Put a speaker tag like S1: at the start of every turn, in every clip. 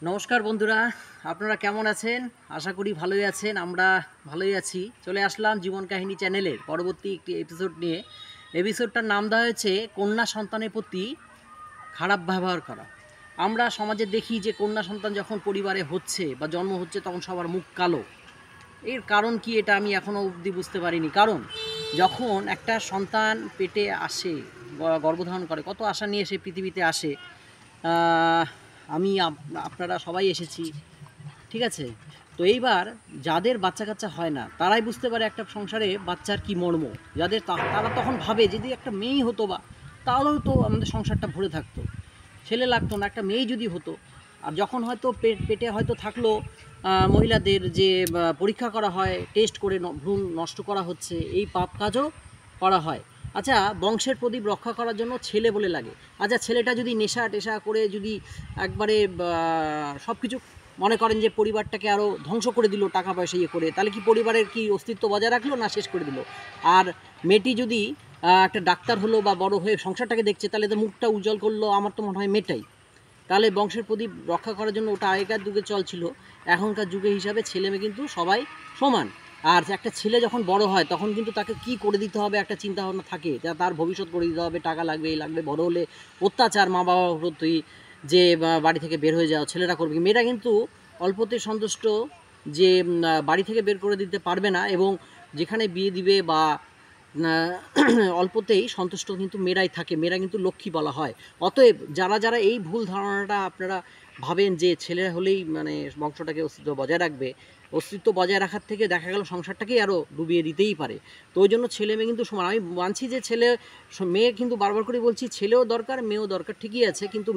S1: নমস্কার বন্ধুরা, আপনারা কেমন আছেন? আশা করি ভালোই আছেন। আমরা ভালোই আছি। চলে আসলাম জীবন কাহিনী চ্যানেলের পরবর্তী একটি এপিসোড নিয়ে। এপিসোডটার নাম দেওয়া হয়েছে কন্যা সন্তানের প্রতি খারাপ ব্যবহার করা। আমরা সমাজে দেখি যে কন্যা সন্তান যখন পরিবারে হচ্ছে বা জন্ম হচ্ছে তখন সবার মুখ কালো। এর কারণ কি এটা আমি এখনও অবধি বুঝতে পারিনি। কারণ যখন একটা সন্তান পেটে আসে বা গর্ভধারণ করে, কত আশা নিয়ে সে পৃথিবীতে আসে। আহ, আমি আপনারা সবাই এসেছি, ঠিক আছে? তো এইবার যাদের বাচ্চা কাচ্চা হয় না তারাই বুঝতে পারে একটা সংসারে বাচ্চার কি মর্ম। যাদের তারা তখন ভাবে যদি একটা মেয়েই হতো বা তাহলেও তো আমাদের সংসারটা ভরে থাকতো, ছেলে লাগতো না, একটা মেয়ে যদি হতো। আর যখন হয়তো পেটে হয়তো থাকলো মহিলাদের যে পরীক্ষা করা হয়, টেস্ট করে ভ্রূণ নষ্ট করা হচ্ছে, এই পাপ কাজও করা হয়। আচ্ছা, বংশের প্রদীপ রক্ষা করার জন্য ছেলে বলে লাগে। আচ্ছা, ছেলেটা যদি নেশা টেশা করে যদি একবারে সব কিছু মনে করেন যে পরিবারটাকে আরও ধ্বংস করে দিল টাকা পয়সা ইয়ে করে, তাহলে কি পরিবারের কি অস্তিত্ব বজায় রাখলো না শেষ করে দিল? আর মেয়েটি যদি একটা ডাক্তার হলো বা বড় হয়ে সংসারটাকে দেখছে, তাহলে তো মুখটা উজ্জ্বল করলো আমার তো মনে হয় মেয়েটাই। তাহলে বংশের প্রদীপ রক্ষা করার জন্য ওটা আগেকার যুগে চল ছিল। এখনকার যুগে হিসাবে ছেলে মেয়ে কিন্তু সবাই সমান। আর একটা ছেলে যখন বড় হয় তখন কিন্তু তাকে কি করে দিতে হবে একটা চিন্তা ভাবনা থাকে, তার ভবিষ্যৎ করে দিতে হবে, টাকা লাগবে এই লাগবে। বড় হলে অত্যাচার মা বাবার প্রতি, যে বাড়ি থেকে বের হয়ে যাও, ছেলেরা করবে। মেয়েরা কিন্তু অল্পতেই সন্তুষ্ট, যে বাড়ি থেকে বের করে দিতে পারবে না, এবং যেখানে বিয়ে দিবে বা অল্পতেই সন্তুষ্ট কিন্তু মেয়েরাই থাকে। মেয়েরা কিন্তু লক্ষ্মী বলা হয়। অতএব যারা যারা এই ভুল ধারণাটা আপনারা ভাবেন যে ছেলে হলেই মানে বংশটাকে অস্তিত্ব বজায় রাখবে, অস্তিত্ব বজায় রাখার থেকে দেখা গেল সংসারটাকেই আরও ডুবিয়ে দিতেই পারে। তো ওই জন্য ছেলে মেয়ে কিন্তু সমান। আমি মানছি যে মেয়ে কিন্তু বারবার করে বলছি ছেলেও দরকার মেয়েও দরকার, ঠিকই আছে। কিন্তু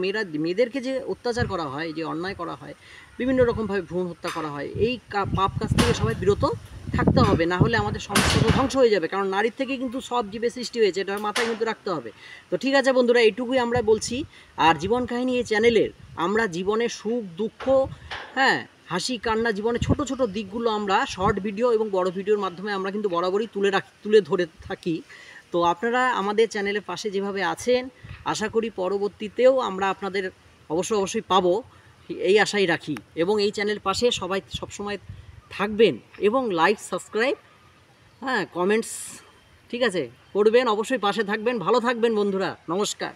S1: মেয়েদেরকে যে অত্যাচার করা হয়, যে অন্যায় করা হয়, বিভিন্ন রকমভাবে ভ্রূণ হত্যা করা হয়, এই পাপ কাজ থেকে সবাই বিরত থাকতে হবে। না হলে আমাদের সমাজটা ধ্বংস হয়ে যাবে। কারণ নারীর থেকে কিন্তু সব জীবের সৃষ্টি হয়েছে, এটা মাথায় কিন্তু রাখতে হবে। তো ঠিক আছে বন্ধুরা, এইটুকুই আমরা বলছি। আর জীবন কাহিনী এই চ্যানেলের আমরা জীবনের সুখ দুঃখ, হ্যাঁ, হাসি কান্না, জীবনের ছোট ছোট দিকগুলো আমরা শর্ট ভিডিও এবং বড় ভিডিওর মাধ্যমে আমরা কিন্তু বরাবরই তুলে ধরে থাকি। তো আপনারা আমাদের চ্যানেলের পাশে যেভাবে আছেন, আশা করি পরবর্তীতেও আমরা আপনাদের অবশ্যই পাবো, এই আশাই রাখি। এবং এই চ্যানেলের পাশে সবাই সবসময় থাকবেন, এবং লাইক সাবস্ক্রাইব, হ্যাঁ, কমেন্টস, ঠিক আছে, করবেন। অবশ্যই পাশে থাকবেন। ভালো থাকবেন বন্ধুরা। নমস্কার।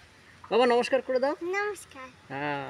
S1: বাবা নমস্কার করে দাও।
S2: নমস্কার।
S1: হ্যাঁ।